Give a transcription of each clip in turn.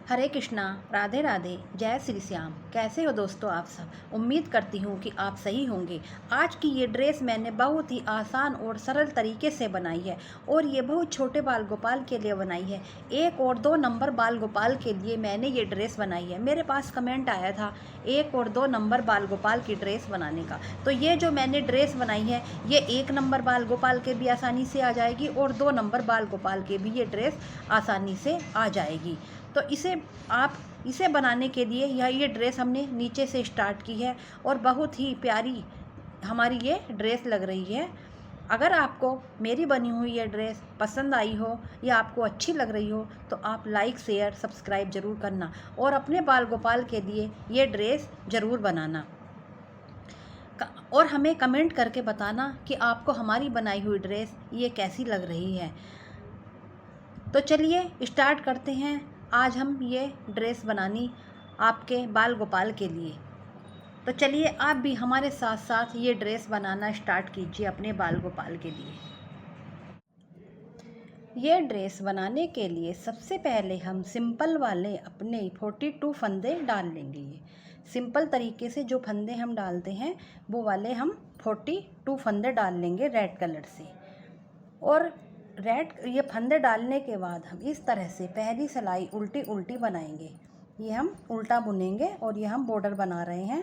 हरे कृष्णा, राधे राधे, जय श्री श्याम। कैसे हो दोस्तों आप सब। उम्मीद करती हूँ कि आप सही होंगे। आज की ये ड्रेस मैंने बहुत ही आसान और सरल तरीके से बनाई है और ये बहुत छोटे बाल गोपाल के लिए बनाई है। 1 और 2 नंबर बाल गोपाल के लिए मैंने ये ड्रेस बनाई है। मेरे पास कमेंट आया था 1 और 2 नंबर बाल गोपाल की ड्रेस बनाने का। तो ये जो मैंने ड्रेस बनाई है ये 1 नंबर बाल गोपाल के भी आसानी से आ जाएगी और 2 नंबर बाल गोपाल के भी ये ड्रेस आसानी से आ जाएगी। तो इसे बनाने के लिए ये ड्रेस हमने नीचे से स्टार्ट की है और बहुत ही प्यारी हमारी ये ड्रेस लग रही है। अगर आपको मेरी बनी हुई ये ड्रेस पसंद आई हो या आपको अच्छी लग रही हो तो आप लाइक शेयर सब्सक्राइब ज़रूर करना और अपने बाल गोपाल के लिए ये ड्रेस ज़रूर बनाना और हमें कमेंट करके बताना कि आपको हमारी बनाई हुई ड्रेस ये कैसी लग रही है। तो चलिए स्टार्ट करते हैं। आज हम ये ड्रेस बनानी आपके बाल गोपाल के लिए। तो चलिए आप भी हमारे साथ साथ ये ड्रेस बनाना स्टार्ट कीजिए अपने बाल गोपाल के लिए। ये ड्रेस बनाने के लिए सबसे पहले हम सिंपल वाले अपने 42 फंदे डाल लेंगे। ये सिंपल तरीके से जो फंदे हम डालते हैं वो वाले हम 42 फंदे डाल लेंगे रेड कलर से। और ये फंदे डालने के बाद हम इस तरह से पहली सिलाई उल्टी उल्टी बनाएंगे। ये हम उल्टा बुनेंगे और ये हम बॉर्डर बना रहे हैं।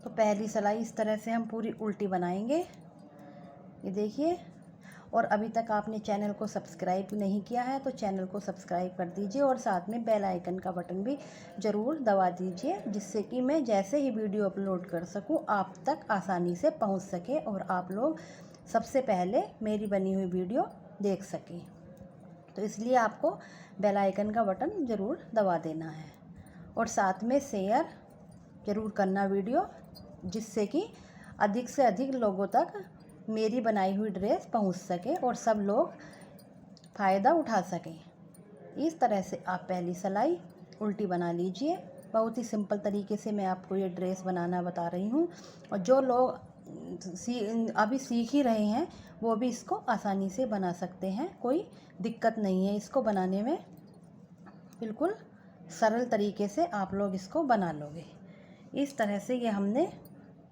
तो पहली सिलाई इस तरह से हम पूरी उल्टी बनाएंगे, ये देखिए। और अभी तक आपने चैनल को सब्सक्राइब नहीं किया है तो चैनल को सब्सक्राइब कर दीजिए और साथ में बेल आइकन का बटन भी ज़रूर दबा दीजिए, जिससे कि मैं जैसे ही वीडियो अपलोड कर सकूं आप तक आसानी से पहुंच सके और आप लोग सबसे पहले मेरी बनी हुई वीडियो देख सकें। तो इसलिए आपको बेल आइकन का बटन ज़रूर दबा देना है और साथ में शेयर ज़रूर करना वीडियो, जिससे कि अधिक से अधिक लोगों तक मेरी बनाई हुई ड्रेस पहुंच सके और सब लोग फ़ायदा उठा सकें। इस तरह से आप पहली सिलाई उल्टी बना लीजिए। बहुत ही सिंपल तरीके से मैं आपको ये ड्रेस बनाना बता रही हूँ और जो लोग अभी सीख ही रहे हैं वो भी इसको आसानी से बना सकते हैं। कोई दिक्कत नहीं है इसको बनाने में, बिल्कुल सरल तरीके से आप लोग इसको बना लोगे। इस तरह से ये हमने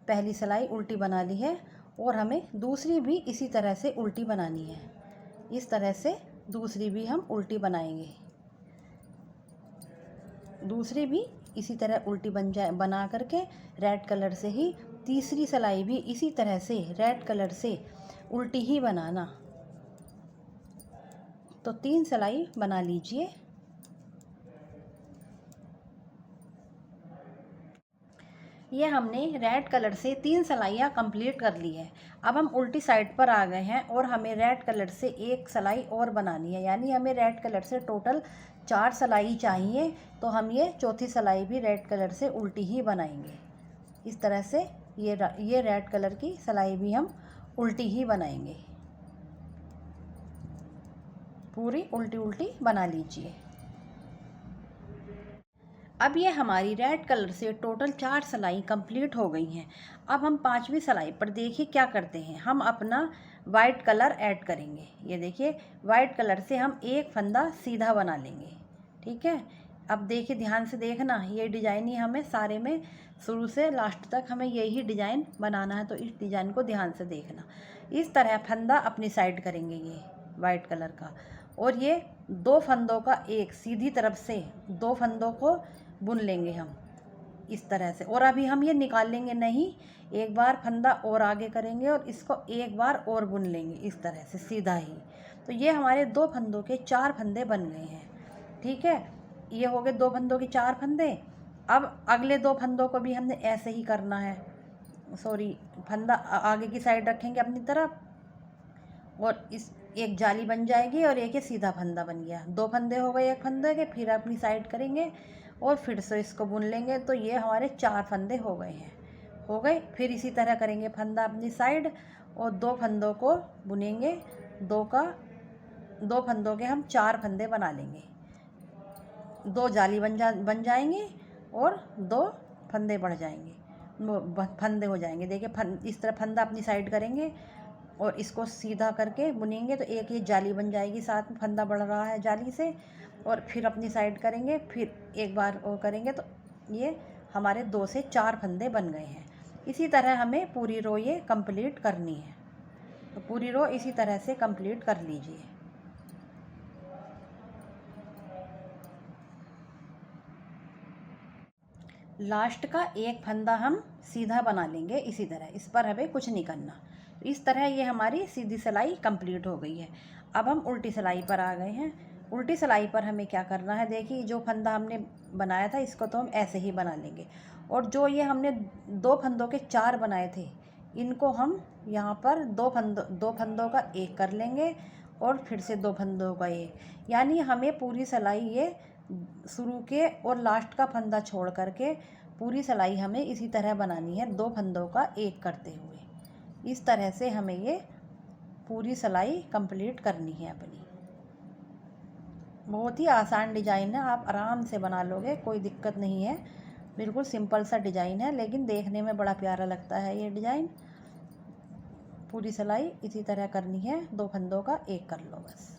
पहली सिलाई उल्टी बना ली है और हमें दूसरी भी इसी तरह से उल्टी बनानी है। इस तरह से दूसरी भी हम उल्टी बनाएंगे। दूसरी भी इसी तरह उल्टी बना करके रेड कलर से ही तीसरी सिलाई भी इसी तरह से रेड कलर से उल्टी ही बनाना। तो 3 सिलाई बना लीजिए। ये हमने रेड कलर से 3 सिलाइयाँ कंप्लीट कर ली है। अब हम उल्टी साइड पर आ गए हैं और हमें रेड कलर से 1 सिलाई और बनानी है, यानी हमें रेड कलर से टोटल 4 सिलाई चाहिए। तो हम ये चौथी सिलाई भी रेड कलर से उल्टी ही बनाएंगे। इस तरह से ये रेड कलर की सिलाई भी हम उल्टी ही बनाएंगे। पूरी उल्टी उल्टी बना लीजिए। अब ये हमारी रेड कलर से टोटल 4 सिलाई कंप्लीट हो गई हैं। अब हम 5वीं सिलाई पर देखिए क्या करते हैं, हम अपना वाइट कलर ऐड करेंगे। ये देखिए वाइट कलर से हम एक फंदा सीधा बना लेंगे, ठीक है। अब देखिए ध्यान से देखना, ये डिज़ाइन ही हमें सारे में शुरू से लास्ट तक हमें यही डिज़ाइन बनाना है। तो इस डिज़ाइन को ध्यान से देखना। इस तरह फंदा अपनी साइड करेंगे ये वाइट कलर का, और ये 2 फंदों का एक सीधी तरफ से 2 फंदों को बुन लेंगे हम इस तरह से। और अभी हम ये निकाल लेंगे नहीं, एक बार फंदा और आगे करेंगे और इसको एक बार और बुन लेंगे इस तरह से सीधा ही। तो ये हमारे 2 फंदों के 4 फंदे बन गए हैं, ठीक है। ये हो गए 2 फंदों के 4 फंदे। अब अगले 2 फंदों को भी हमने ऐसे ही करना है। सॉरी, फंदा आगे की साइड रखेंगे अपनी तरफ और इस एक जाली बन जाएगी और एक ये सीधा फंदा बन गया। 2 फंदे हो गए एक फंदे के, फिर अपनी साइड करेंगे और फिर से इसको बुन लेंगे। तो ये हमारे 4 फंदे हो गए हैं, हो गए। फिर इसी तरह करेंगे फंदा अपनी साइड और 2 फंदों को बुनेंगे। 2 फंदों के हम 4 फंदे बना लेंगे। 2 जाली बन जाएंगे और 2 फंदे बढ़ जाएंगे, फंदे हो जाएंगे। देखिए इस तरह फंदा अपनी साइड करेंगे और इसको सीधा करके बुनेंगे तो एक ये जाली बन जाएगी, साथ में फंदा बढ़ रहा है जाली से। और फिर अपनी साइड करेंगे, फिर एक बार वो करेंगे तो ये हमारे 2 से 4 फंदे बन गए हैं। इसी तरह हमें पूरी रो ये कंप्लीट करनी है। तो पूरी रो इसी तरह से कंप्लीट कर लीजिए। लास्ट का एक फंदा हम सीधा बना लेंगे इसी तरह, इस पर हमें कुछ नहीं करना। तो इस तरह ये हमारी सीधी सिलाई कंप्लीट हो गई है। अब हम उल्टी सिलाई पर आ गए हैं। उल्टी सिलाई पर हमें क्या करना है, देखिए जो फंदा हमने बनाया था इसको तो हम ऐसे ही बना लेंगे, और जो ये हमने 2 फंदों के 4 बनाए थे इनको हम यहाँ पर 2 फंदों का एक कर लेंगे और फिर से 2 फंदों का एक, यानी हमें पूरी सिलाई ये शुरू के और लास्ट का फंदा छोड़ करके पूरी सिलाई हमें इसी तरह बनानी है, 2 फंदों का एक करते हुए। इस तरह से हमें ये पूरी सिलाई कंप्लीट करनी है अपनी। बहुत ही आसान डिज़ाइन है, आप आराम से बना लोगे, कोई दिक्कत नहीं है। बिल्कुल सिंपल सा डिज़ाइन है लेकिन देखने में बड़ा प्यारा लगता है ये डिज़ाइन। पूरी सिलाई इसी तरह करनी है, 2 फंदों का एक कर लो बस,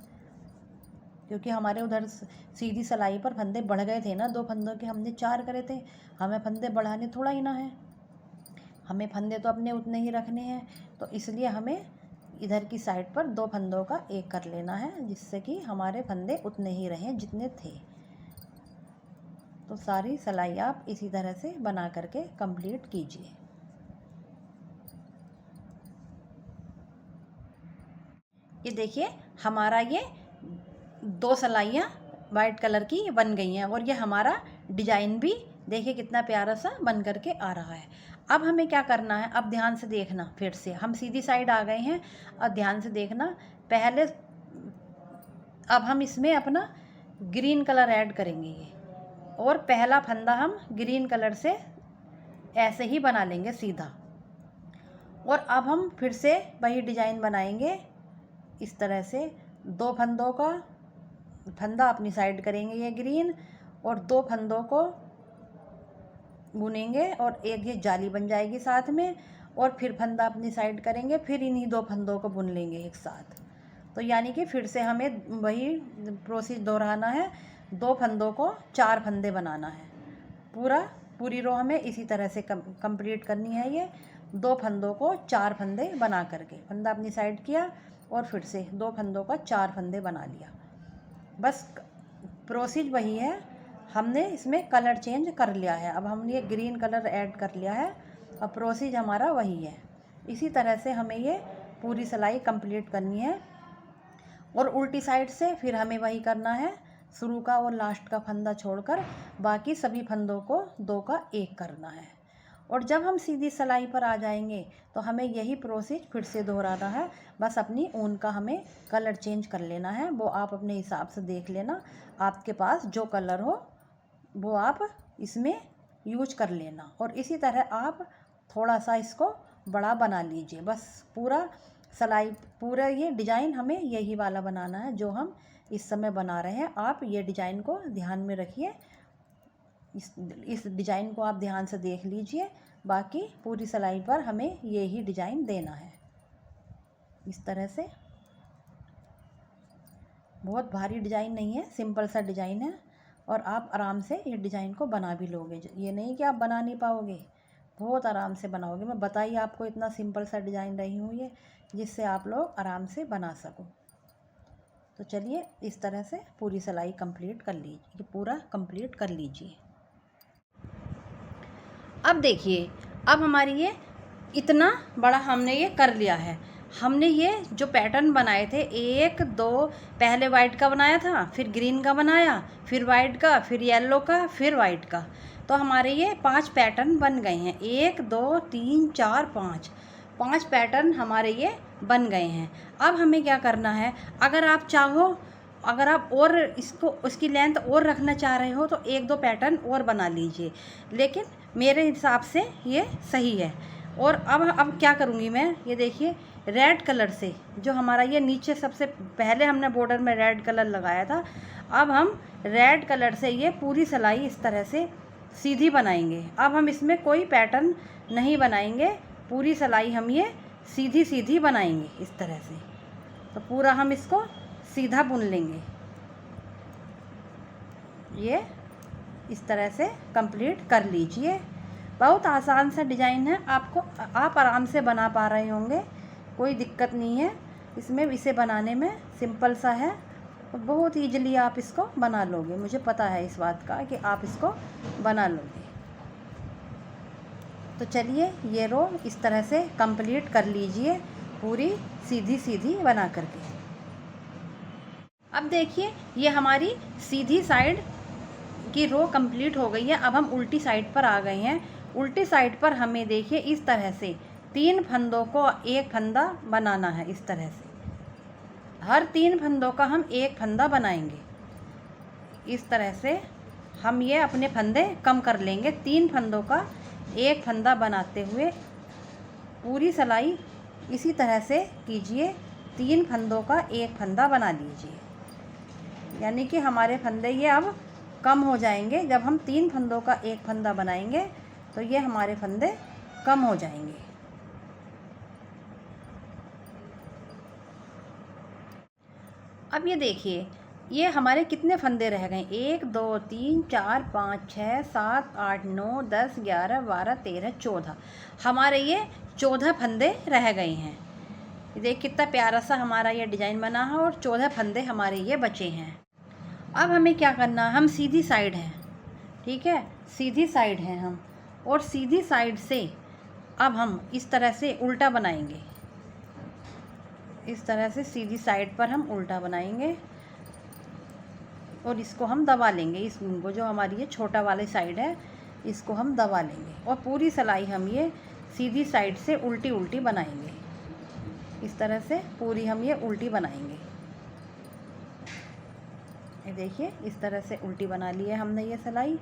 क्योंकि हमारे उधर सीधी सिलाई पर फंदे बढ़ गए थे ना, 2 फंदों के हमने 4 करे थे। हमें फंदे बढ़ाने थोड़ा ही ना है, हमें फंदे तो अपने उतने ही रखने हैं। तो इसलिए हमें इधर की साइड पर 2 फंदों का एक कर लेना है, जिससे कि हमारे फंदे उतने ही रहें जितने थे। तो सारी सिलाई आप इसी तरह से बना करके कंप्लीट कीजिए। ये देखिए हमारा ये 2 सिलाइयाँ वाइट कलर की बन गई हैं, और ये हमारा डिजाइन भी देखिए कितना प्यारा सा बन करके आ रहा है। अब हमें क्या करना है, अब ध्यान से देखना, फिर से हम सीधी साइड आ गए हैं। अब ध्यान से देखना, पहले अब हम इसमें अपना ग्रीन कलर ऐड करेंगे ये, और पहला फंदा हम ग्रीन कलर से ऐसे ही बना लेंगे सीधा। और अब हम फिर से वही डिजाइन बनाएंगे इस तरह से, 2 फंदों का फंदा अपनी साइड करेंगे ये ग्रीन, और 2 फंदों को बुनेंगे और एक ये जाली बन जाएगी साथ में, और फिर फंदा अपनी साइड करेंगे, फिर इन्हीं 2 फंदों को बुन लेंगे एक साथ। तो यानी कि फिर से हमें वही प्रोसेस दोहराना है, 2 फंदों को 4 फंदे बनाना है। पूरी रो हमें इसी तरह से कंप्लीट करनी है ये, 2 फंदों को 4 फंदे बना करके फंदा अपनी साइड किया और फिर से 2 फंदों का 4 फंदे बना लिया। बस प्रोसेस वही है, हमने इसमें कलर चेंज कर लिया है। अब हमने ये ग्रीन कलर ऐड कर लिया है, अब प्रोसेस हमारा वही है। इसी तरह से हमें ये पूरी सिलाई कंप्लीट करनी है। और उल्टी साइड से फिर हमें वही करना है, शुरू का और लास्ट का फंदा छोड़कर बाकी सभी फंदों को 2 का एक करना है। और जब हम सीधी सिलाई पर आ जाएंगे तो हमें यही प्रोसेस फिर से दोहराना है। बस अपनी ऊन का हमें कलर चेंज कर लेना है, वो आप अपने हिसाब से देख लेना, आपके पास जो कलर हो वो आप इसमें यूज कर लेना। और इसी तरह आप थोड़ा सा इसको बड़ा बना लीजिए। बस पूरा ये डिज़ाइन हमें यही वाला बनाना है जो हम इस समय बना रहे हैं। आप ये डिज़ाइन को ध्यान में रखिए, इस डिज़ाइन को आप ध्यान से देख लीजिए। बाकी पूरी सिलाई पर हमें ये ही डिज़ाइन देना है इस तरह से। बहुत भारी डिज़ाइन नहीं है, सिंपल सा डिज़ाइन है, और आप आराम से ये डिज़ाइन को बना भी लोगे। ये नहीं कि आप बना नहीं पाओगे, बहुत आराम से बनाओगे। मैं बताइए आपको इतना सिंपल सा डिज़ाइन रही हूँ ये, जिससे आप लोग आराम से बना सको। तो चलिए इस तरह से पूरी सिलाई कंप्लीट कर लीजिए, पूरा कंप्लीट कर लीजिए। अब देखिए, अब हमारी ये इतना बड़ा हमने ये कर लिया है। हमने ये जो पैटर्न बनाए थे 1 2 पहले वाइट का बनाया था, फिर ग्रीन का बनाया, फिर वाइट का, फिर येलो का, फिर वाइट का। तो हमारे ये 5 पैटर्न बन गए हैं। 1 2 3 4 5 पैटर्न हमारे ये बन गए हैं। अब हमें क्या करना है, अगर आप चाहो, अगर आप और उसकी लेंथ और रखना चाह रहे हो तो 1 2 पैटर्न और बना लीजिए, लेकिन मेरे हिसाब से ये सही है। और अब क्या करूँगी मैं, ये देखिए रेड कलर से जो हमारा ये नीचे सबसे पहले हमने बॉर्डर में रेड कलर लगाया था, अब हम रेड कलर से ये पूरी सिलाई इस तरह से सीधी बनाएंगे। अब हम इसमें कोई पैटर्न नहीं बनाएंगे, पूरी सिलाई हम ये सीधी सीधी बनाएंगे इस तरह से। तो पूरा हम इसको सीधा बुन लेंगे। ये इस तरह से कंप्लीट कर लीजिए। बहुत आसान सा डिज़ाइन है, आप आराम से बना पा रहे होंगे, कोई दिक्कत नहीं है इसमें। इसे बनाने में सिंपल सा है और बहुत ईजिली आप इसको बना लोगे, मुझे पता है इस बात का कि आप इसको बना लोगे। तो चलिए ये रो इस तरह से कंप्लीट कर लीजिए, पूरी सीधी सीधी बना करके। अब देखिए ये हमारी सीधी साइड की रो कंप्लीट हो गई है। अब हम उल्टी साइड पर आ गए हैं। उल्टी साइड पर हमें देखिए इस तरह से 3 फंदों को एक फंदा बनाना है। इस तरह से हर 3 फंदों का हम एक फंदा बनाएंगे। इस तरह से हम ये अपने फंदे कम कर लेंगे। 3 फंदों का एक फंदा बनाते हुए पूरी सिलाई इसी तरह से कीजिए। 3 फंदों का एक फंदा बना लीजिए, यानी कि हमारे फंदे ये अब कम हो जाएंगे। जब हम 3 फंदों का एक फंदा बनाएंगे तो ये हमारे फंदे कम हो जाएंगे। अब ये देखिए ये हमारे कितने फंदे रह गए, 1 2 3 4 5 6 7 8 9 10 11 12 13 14। हमारे ये 14 फंदे रह गए हैं। देख कितना प्यारा सा हमारा ये डिज़ाइन बना है और 14 फंदे हमारे ये बचे हैं। अब हमें क्या करना है, हम सीधी साइड हैं, ठीक है, सीधी साइड हैं हम, और सीधी साइड से अब हम इस तरह से उल्टा बनाएंगे। इस तरह से सीधी साइड पर हम उल्टा बनाएंगे और इसको हम दबा लेंगे। इस को जो हमारी ये छोटा वाली साइड है इसको हम दबा लेंगे और पूरी सिलाई हम ये सीधी साइड से उल्टी उल्टी बनाएंगे। इस तरह से पूरी हम ये उल्टी बनाएंगे। ये देखिए इस तरह से उल्टी बना ली है हमने ये सिलाई।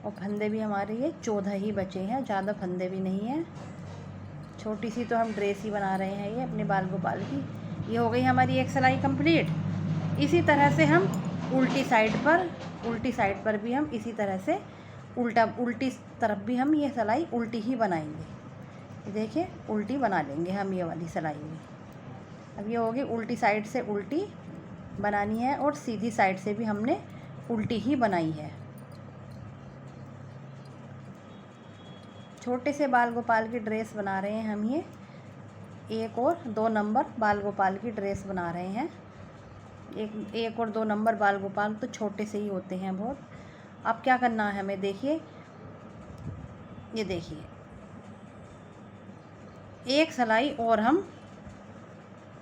और फंदे भी हमारे ये 14 ही बचे हैं, ज़्यादा फंदे भी नहीं हैं। छोटी सी तो हम ड्रेस ही बना रहे हैं ये अपने बाल गोपाल की। ये हो गई हमारी एक सिलाई कंप्लीट। इसी तरह से हम उल्टी साइड पर भी हम इसी तरह से उल्टी तरफ भी हम ये सिलाई उल्टी ही बनाएंगे। देखिए उल्टी बना लेंगे हम ये वाली सिलाई में। अब ये होगी उल्टी साइड से उल्टी बनानी है और सीधी साइड से भी हमने उल्टी ही बनाई है। छोटे से बाल गोपाल की ड्रेस बना रहे हैं हम ये, 1 और 2 नंबर बाल गोपाल की ड्रेस बना रहे हैं। एक और 2 नंबर बाल गोपाल तो छोटे से ही होते हैं बहुत। अब क्या करना है हमें, देखिए ये देखिए एक सिलाई और हम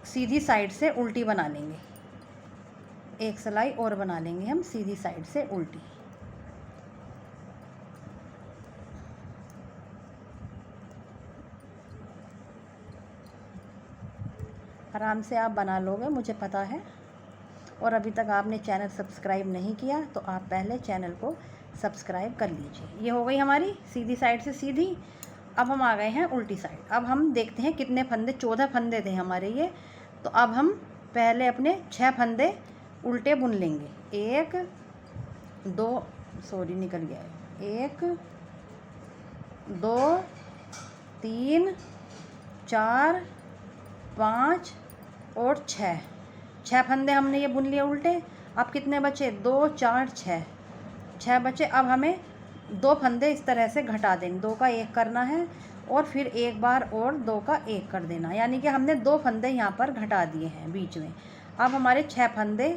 सीधी साइड से उल्टी बना लेंगे। एक सिलाई और बना लेंगे हम सीधी साइड से उल्टी। आराम से आप बना लोगे, मुझे पता है। और अभी तक आपने चैनल सब्सक्राइब नहीं किया तो आप पहले चैनल को सब्सक्राइब कर लीजिए। ये हो गई हमारी सीधी साइड से सीधी। अब हम आ गए हैं उल्टी साइड। अब हम देखते हैं कितने फंदे, 14 फंदे थे हमारे ये। तो अब हम पहले अपने 6 फंदे उल्टे बुन लेंगे। 1 2 सॉरी निकल गया है, 1 2 3 4 5 और 6 फंदे हमने ये बुन लिए उल्टे। अब कितने बचे, 2 4 6 बचे। अब हमें 2 फंदे इस तरह से घटा देंगे, 2 का 1 करना है और फिर एक बार और 2 का 1 कर देना, यानी कि हमने 2 फंदे यहाँ पर घटा दिए हैं बीच में। अब हमारे 6 फंदे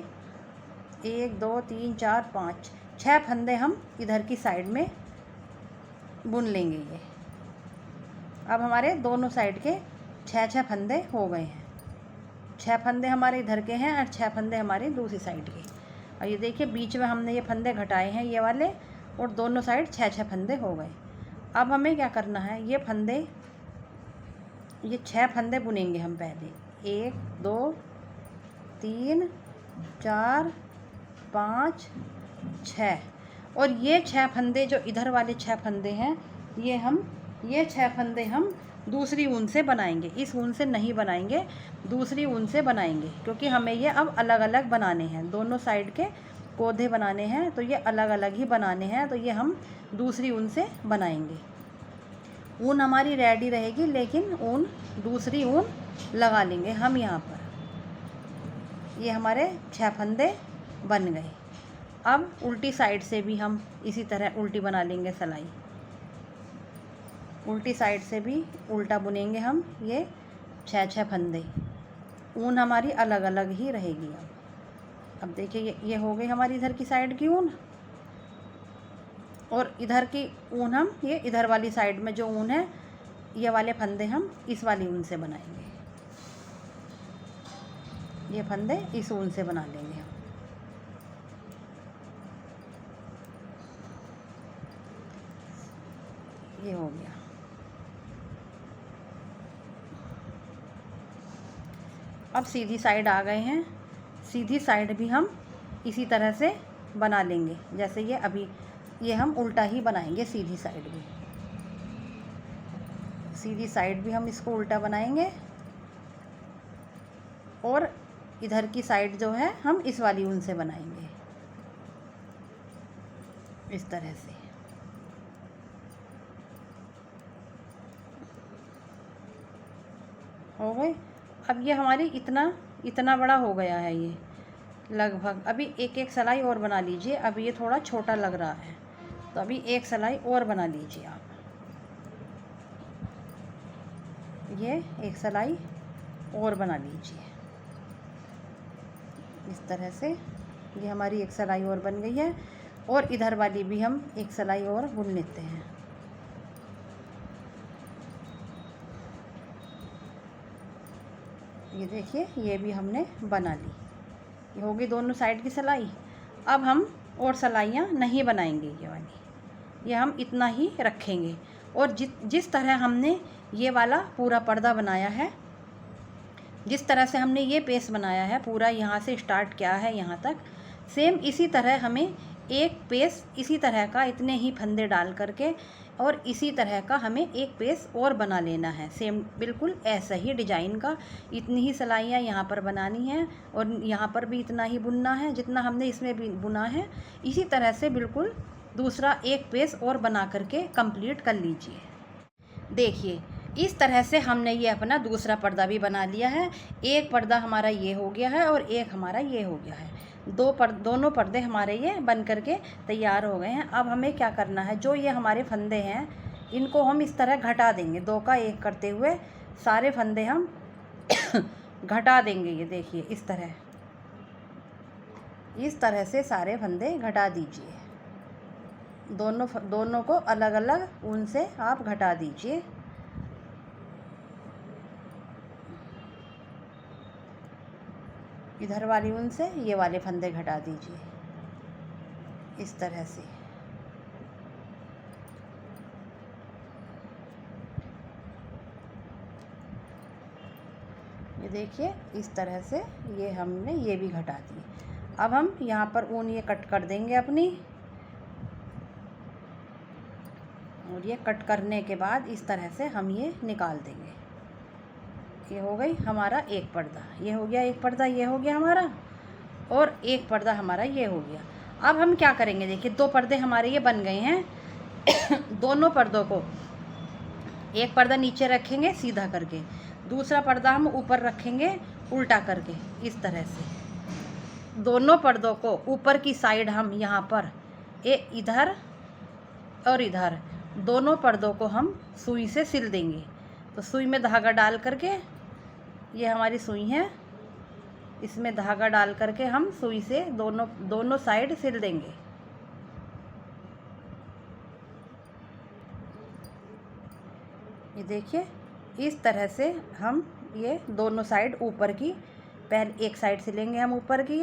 1 2 3 4 5 6 फंदे हम इधर की साइड में बुन लेंगे ये। अब हमारे दोनों साइड के 6 फंदे हो गए हैं। 6 फंदे हमारे इधर के हैं और 6 फंदे हमारे दूसरी साइड के। और ये देखिए बीच में हमने ये फंदे घटाए हैं ये वाले, और दोनों साइड 6 फंदे हो गए। अब हमें क्या करना है, ये 6 फंदे बुनेंगे हम पहले। 1 2 3 4 5 6। और ये 6 फंदे जो इधर वाले 6 फंदे हैं ये 6 फंदे हम दूसरी ऊन से बनाएंगे। इस ऊन से नहीं बनाएंगे, दूसरी ऊन से बनाएंगे, क्योंकि हमें ये अब अलग अलग बनाने हैं। दोनों साइड के कोधे बनाने हैं तो ये अलग अलग ही बनाने हैं, तो ये हम दूसरी ऊन से बनाएंगे। ऊन हमारी रेडी रहेगी, लेकिन दूसरी ऊन लगा लेंगे हम यहाँ पर। ये हमारे 6 फंदे बन गए। अब उल्टी साइड से भी हम इसी तरह उल्टी बना लेंगे सिलाई। उल्टी साइड से भी उल्टा बुनेंगे हम ये 6 फंदे। ऊन हमारी अलग अलग ही रहेगी। अब देखिए ये हो गई हमारी इधर की साइड की ऊन, और इधर की ऊन हम ये इधर वाली साइड में जो ऊन है ये वाले फंदे हम इस वाली ऊन से बनाएंगे। ये फंदे इस ऊन से बना लेंगे हम। ये हो गया। अब सीधी साइड आ गए हैं। सीधी साइड भी हम इसी तरह से बना लेंगे जैसे ये अभी ये हम उल्टा ही बनाएंगे। सीधी साइड भी, सीधी साइड भी हम इसको उल्टा बनाएंगे, और इधर की साइड जो है हम इस वाली ऊन से बनाएंगे इस तरह से। हो गए। अब ये हमारी इतना बड़ा हो गया है ये लगभग। अभी एक एक सिलाई और बना लीजिए। अब ये थोड़ा छोटा लग रहा है तो अभी एक सिलाई और बना लीजिए आप। ये एक सिलाई और बना लीजिए इस तरह से। ये हमारी एक सिलाई और बन गई है, और इधर वाली भी हम एक सिलाई और बुन लेते हैं। ये देखिए ये भी हमने बना ली। ये हो गई दोनों साइड की सिलाई। अब हम और सिलाइयाँ नहीं बनाएंगे ये वाली, ये हम इतना ही रखेंगे। और जिस तरह हमने ये वाला पूरा पर्दा बनाया है, जिस तरह से हमने ये पेस बनाया है पूरा, यहाँ से स्टार्ट किया है यहाँ तक, सेम इसी तरह हमें एक पेस इसी तरह का इतने ही फंदे डाल करके और इसी तरह का हमें एक पेस और बना लेना है। सेम बिल्कुल ऐसा ही डिजाइन का इतनी ही सिलाइयाँ यहाँ पर बनानी है, और यहाँ पर भी इतना ही बुनना है जितना हमने इसमें भी बुना है। इसी तरह से बिल्कुल दूसरा एक पेस और बना करके कंप्लीट कर लीजिए। देखिए इस तरह से हमने ये अपना दूसरा पर्दा भी बना लिया है। एक पर्दा हमारा ये हो गया है और एक हमारा ये हो गया है। दोनों पर्दे हमारे ये बन करके तैयार हो गए हैं। अब हमें क्या करना है, जो ये हमारे फंदे हैं इनको हम इस तरह घटा देंगे। 2 का 1 करते हुए सारे फंदे हम घटा देंगे। ये देखिए इस तरह से सारे फंदे घटा दीजिए। दोनों को अलग अलग ऊन से आप घटा दीजिए। इधर वाली ऊन से ये वाले फंदे घटा दीजिए इस तरह से। ये देखिए इस तरह से ये हमने ये भी घटा दी। अब हम यहाँ पर ऊन ये कट कर देंगे अपनी, और ये कट करने के बाद इस तरह से हम ये निकाल देंगे। ये हो गई हमारा एक पर्दा, ये हो गया एक पर्दा, ये हो गया हमारा, और एक पर्दा हमारा ये हो गया। अब हम क्या करेंगे, देखिए 2 पर्दे हमारे ये बन गए हैं। दोनों पर्दों को एक पर्दा नीचे रखेंगे सीधा करके, दूसरा पर्दा हम ऊपर रखेंगे उल्टा करके इस तरह से। दोनों पर्दों को ऊपर की साइड हम यहाँ पर इधर और इधर दोनों पर्दों को हम सुई से सिल देंगे। तो सुई में धागा डाल करके, ये हमारी सुई है, इसमें धागा डाल करके हम सुई से दोनों साइड सिल देंगे। ये देखिए इस तरह से हम ये दोनों साइड ऊपर की, पहले एक साइड सिलेंगे हम ऊपर की।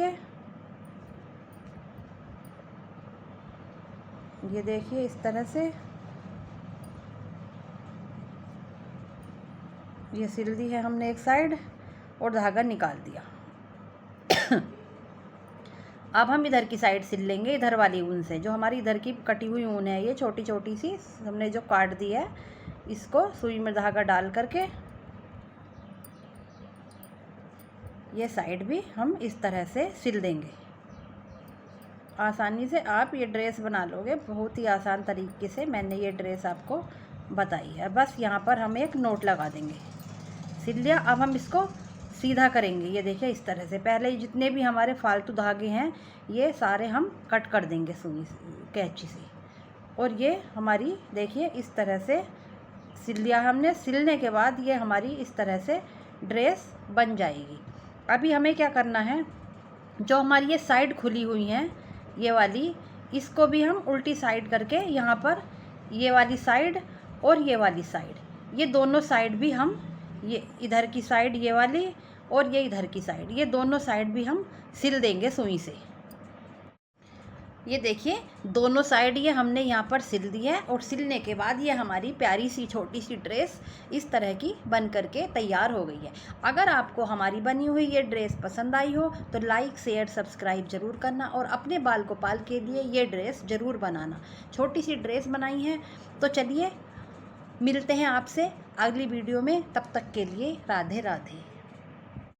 ये देखिए इस तरह से ये सिल दी है हमने एक साइड और धागा निकाल दिया। अब हम इधर की साइड सिल लेंगे इधर वाली ऊन से, जो हमारी इधर की कटी हुई ऊन है, ये छोटी छोटी सी हमने जो काट दी है, इसको सुई में धागा डाल करके ये साइड भी हम इस तरह से सिल देंगे। आसानी से आप ये ड्रेस बना लोगे, बहुत ही आसान तरीके से मैंने ये ड्रेस आपको बताई है। बस यहाँ पर हम एक नोट लगा देंगे। सिल लिया। अब हम इसको सीधा करेंगे। ये देखिए इस तरह से पहले जितने भी हमारे फालतू धागे हैं ये सारे हम कट कर देंगे सुई कैंची से। और ये हमारी देखिए इस तरह से सिल लिया हमने। सिलने के बाद ये हमारी इस तरह से ड्रेस बन जाएगी। अभी हमें क्या करना है, जो हमारी ये साइड खुली हुई हैं ये वाली, इसको भी हम उल्टी साइड करके यहाँ पर ये वाली साइड और ये वाली साइड, ये दोनों साइड भी हम, ये इधर की साइड ये वाली और ये इधर की साइड, ये दोनों साइड भी हम सिल देंगे सुई से। ये देखिए दोनों साइड ये हमने यहाँ पर सिल दी है। और सिलने के बाद ये हमारी प्यारी सी छोटी सी ड्रेस इस तरह की बन करके तैयार हो गई है। अगर आपको हमारी बनी हुई ये ड्रेस पसंद आई हो तो लाइक शेयर सब्सक्राइब ज़रूर करना और अपने बाल गोपाल के लिए ये ड्रेस ज़रूर बनाना। छोटी सी ड्रेस बनाई है। तो चलिए मिलते हैं आपसे अगली वीडियो में, तब तक के लिए राधे राधे।